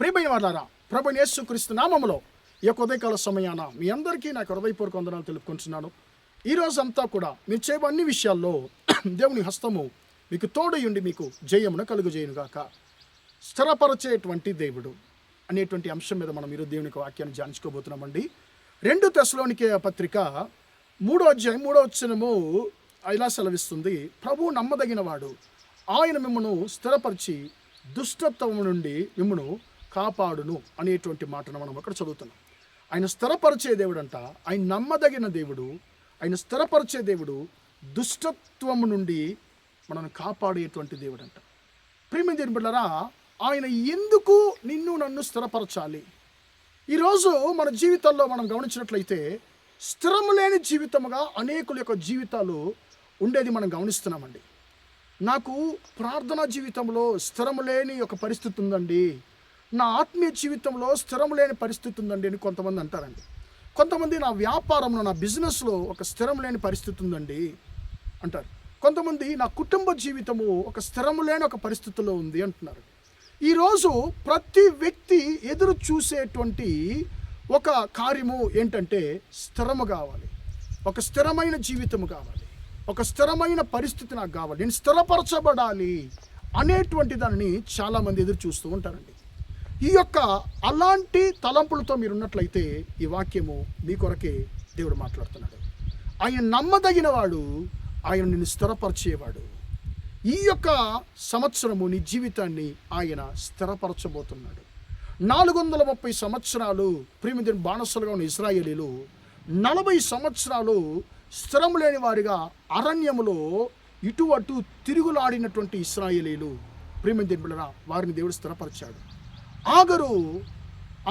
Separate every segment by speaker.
Speaker 1: ప్రియమైన వాళ్ళారా, ప్రభువైన యేసుక్రీస్తు నామములో ఈ యొక్క ఉదయకాల సమయాన మీ అందరికీ నాకు హృదయపూర్వక వందనాలు తెలుపుకుంటున్నాను. ఈరోజు అంతా కూడా మీరు చేయబో అన్ని విషయాల్లో దేవుని హస్తము మీకు తోడయుండి మీకు జయమును కలుగజేయునుగాక. స్థిరపరచేటువంటి దేవుడు అనేటువంటి అంశం మీద మనం ఈరోజు దేవునికి వాక్యాన్ని ధ్యానించుకోబోతున్నామండి. 2 తెస్సలోనికే పత్రిక 3వ అధ్యాయం 3వ వచనము ఇలా సెలవిస్తుంది, ప్రభువు నమ్మదగిన వాడు, ఆయన మిమ్మను స్థిరపరిచి దుష్టత్వము నుండి మిమ్మను కాపాడును అనేటువంటి మాటను మనం అక్కడ చదువుతున్నాం. ఆయన స్థిరపరిచే దేవుడు అంట, ఆయన నమ్మదగిన దేవుడు, ఆయన స్థిరపరిచే దేవుడు, దుష్టత్వము నుండి మనల్ని కాపాడేటువంటి దేవుడు అంట. ప్రియమైన దేవుని బిడ్డలారా, ఆయన ఎందుకు నిన్ను నన్ను స్థిరపరచాలి? ఈరోజు మన జీవితాల్లో మనం గమనించినట్లయితే స్థిరము లేని జీవితముగా అనేకుల యొక్క జీవితాలు ఉండేది మనం గమనిస్తున్నామండి. నాకు ప్రార్థనా జీవితంలో స్థిరము లేని ఒక పరిస్థితి ఉందండి, నా ఆత్మీయ జీవితంలో స్థిరము లేని పరిస్థితి ఉందండి అని కొంతమంది అంటారండి. కొంతమంది నా వ్యాపారంలో, నా బిజినెస్లో ఒక స్థిరం లేని పరిస్థితి ఉందండి అంటారు. కొంతమంది నా కుటుంబ జీవితము ఒక స్థిరము లేని ఒక పరిస్థితిలో ఉంది అంటున్నారు. ఈరోజు ప్రతి వ్యక్తి ఎదురు చూసేటువంటి ఒక కార్యము ఏంటంటే స్థిరము కావాలి, ఒక స్థిరమైన జీవితము కావాలి, ఒక స్థిరమైన పరిస్థితి నాకు కావాలి, నేను స్థిరపరచబడాలి అనేటువంటి దానిని చాలామంది ఎదురు చూస్తూ ఉంటారండి. ఈ యొక్క అలాంటి తలంపులతో మీరు ఉన్నట్లయితే ఈ వాక్యము మీ కొరకే దేవుడు మాట్లాడుతున్నాడు. ఆయన నమ్మదగిన వాడు, ఆయన నిన్ను స్థిరపరిచేవాడు. ఈ యొక్క సంవత్సరము నీ జీవితాన్ని ఆయన స్థిరపరచబోతున్నాడు. 430 సంవత్సరాలు ప్రియమైన బానిసలుగా ఉన్న ఇశ్రాయేలీలు 40 సంవత్సరాలు స్థిరం లేని వారిగా అరణ్యములో ఇటు అటు తిరుగులాడినటువంటి ఇశ్రాయేలీలు ప్రియమైన బిడ్డలారా, వారిని దేవుడు స్థిరపరిచాడు. ఆగరు,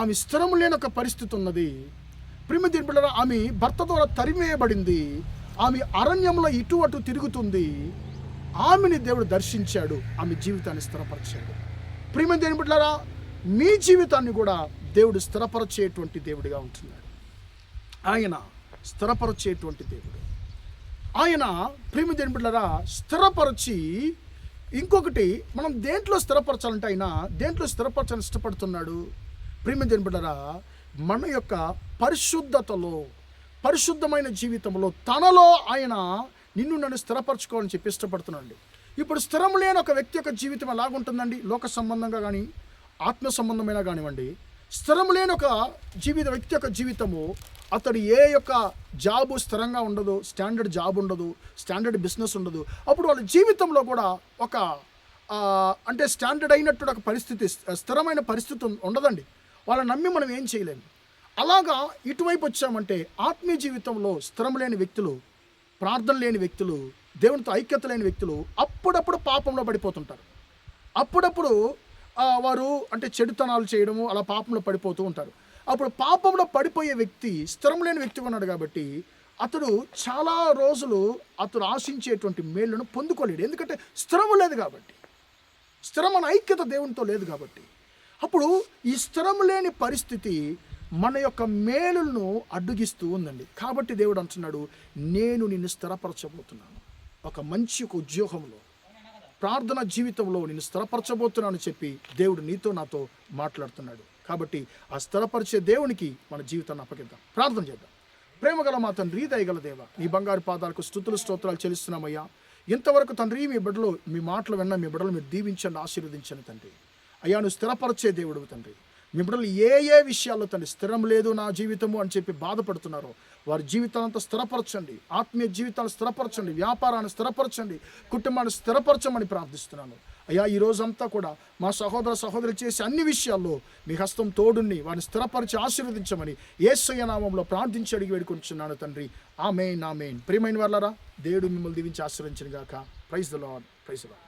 Speaker 1: ఆమె స్థిరం లేని ఒక పరిస్థితి ఉన్నది. ప్రియమైన బిడ్డలారా, ఆమె భర్త ద్వారా తరిమేయబడింది, ఆమె అరణ్యంలో ఇటు అటు తిరుగుతుంది. ఆమెని దేవుడు దర్శించాడు, ఆమె జీవితాన్ని స్థిరపరిచాడు. ప్రియమైన బిడ్డలారా, మీ జీవితాన్ని కూడా దేవుడు స్థిరపరచేటువంటి దేవుడిగా ఉంటున్నాడు. ఆయన స్థిరపరచేటువంటి దేవుడు. ఆయన ప్రియమైన బిడ్డలారా స్థిరపరచి, ఇంకొకటి మనం దేంట్లో స్థిరపరచాలంటే ఆయన దేంట్లో స్థిరపరచాలని ఇష్టపడుతున్నాడు? ప్రియమైన బిడ్డలారా, మన యొక్క పరిశుద్ధతలో, పరిశుద్ధమైన జీవితంలో తనలో ఆయన నిన్ను నన్ను స్థిరపరచుకోవాలని చెప్పి ఇష్టపడుతున్నాడు. ఇప్పుడు స్థిరం లేని ఒక వ్యక్తి యొక్క జీవితం ఎలాగుంటుందండి? లోక సంబంధంగా కానీ ఆత్మ సంబంధమైన కానివ్వండి, స్థిరం లేని ఒక వ్యక్తి యొక్క జీవితము, అతడు ఏ యొక్క జాబు స్థిరంగా ఉండదు, స్టాండర్డ్ జాబ్ ఉండదు, స్టాండర్డ్ బిజినెస్ ఉండదు. అప్పుడు వాళ్ళ జీవితంలో కూడా ఒక అంటే స్టాండర్డ్ అయినట్టు ఒక పరిస్థితి, స్థిరమైన పరిస్థితి ఉండదండి. వాళ్ళని నమ్మి మనం ఏం చేయలేము. అలాగా ఇటువైపు వచ్చామంటే ఆత్మీయ జీవితంలో స్థిరం లేని వ్యక్తులు, ప్రార్థన లేని వ్యక్తులు, దేవునితో ఐక్యత లేని వ్యక్తులు అప్పుడప్పుడు పాపంలో పడిపోతుంటారు. అప్పుడప్పుడు వారు అంటే చెడుతనాలు చేయడము, అలా పాపంలో పడిపోతూ ఉంటారు. అప్పుడు పాపంలో పడిపోయే వ్యక్తి స్థిరం లేని వ్యక్తిగా ఉన్నాడు కాబట్టి అతడు చాలా రోజులు అతడు ఆశించేటువంటి మేళ్లను పొందుకోలేడు. ఎందుకంటే స్థిరము లేదు కాబట్టి, స్థిరమైన ఐక్యత దేవునితో లేదు కాబట్టి. అప్పుడు ఈ స్థిరం లేని పరిస్థితి మన యొక్క మేలులను అడ్డుగిస్తూ ఉందండి. కాబట్టి దేవుడు అంటున్నాడు, నేను నిన్ను స్థిరపరచబోతున్నాను, ఒక మంచి ఉద్యోగంలో, ప్రార్థన జీవితంలో నిన్ను స్థిరపరచబోతున్నాను చెప్పి దేవుడు నీతో నాతో మాట్లాడుతున్నాడు. కాబట్టి ఆ స్థిరపరిచే దేవునికి మన జీవితాన్ని అప్పగిద్దాం. ప్రార్థన చేద్దాం. ప్రేమగల మా తండ్రి, దయగల దేవ, నీ బంగారు పాదాలకు స్తుతులు స్తోత్రాలు చెల్లిస్తున్నామయ్యా. ఇంతవరకు తండ్రి మీ బిడ్డలు, మీ మాటలు విన్న మీ బిడ్డలు మీరు దీవించండి, ఆశీర్వదించండి తండ్రి. అయ్యా, నువ్వు స్థిరపరిచే దేవుడు తండ్రి. మీ బిడ్డలు ఏ విషయాల్లో తండ్రి స్థిరం లేదు నా జీవితము అని చెప్పి బాధపడుతున్నారో వారి జీవితాలంతా స్థిరపరచండి, ఆత్మీయ జీవితాన్ని స్థిరపరచండి, వ్యాపారాన్ని స్థిరపరచండి, కుటుంబాన్ని స్థిరపరచమని ప్రార్థిస్తున్నాను. అయ్యా, ఈ రోజంతా కూడా మా సహోదర సహోదరులు చేసే అన్ని విషయాల్లో మీ హస్తం తోడుని వారిని స్థిరపరిచి ఆశీర్వదించమని యేసయ్య నామములో ప్రార్థించి అడిగి వేడుకొంటున్నాను తండ్రి. ఆమేన్, ఆమేన్. ప్రియమైన వాళ్ళారా, దేవుడు మిమ్మల్ని దీవించి ఆశీర్వదించును గాక. Praise the Lord, praise the lord.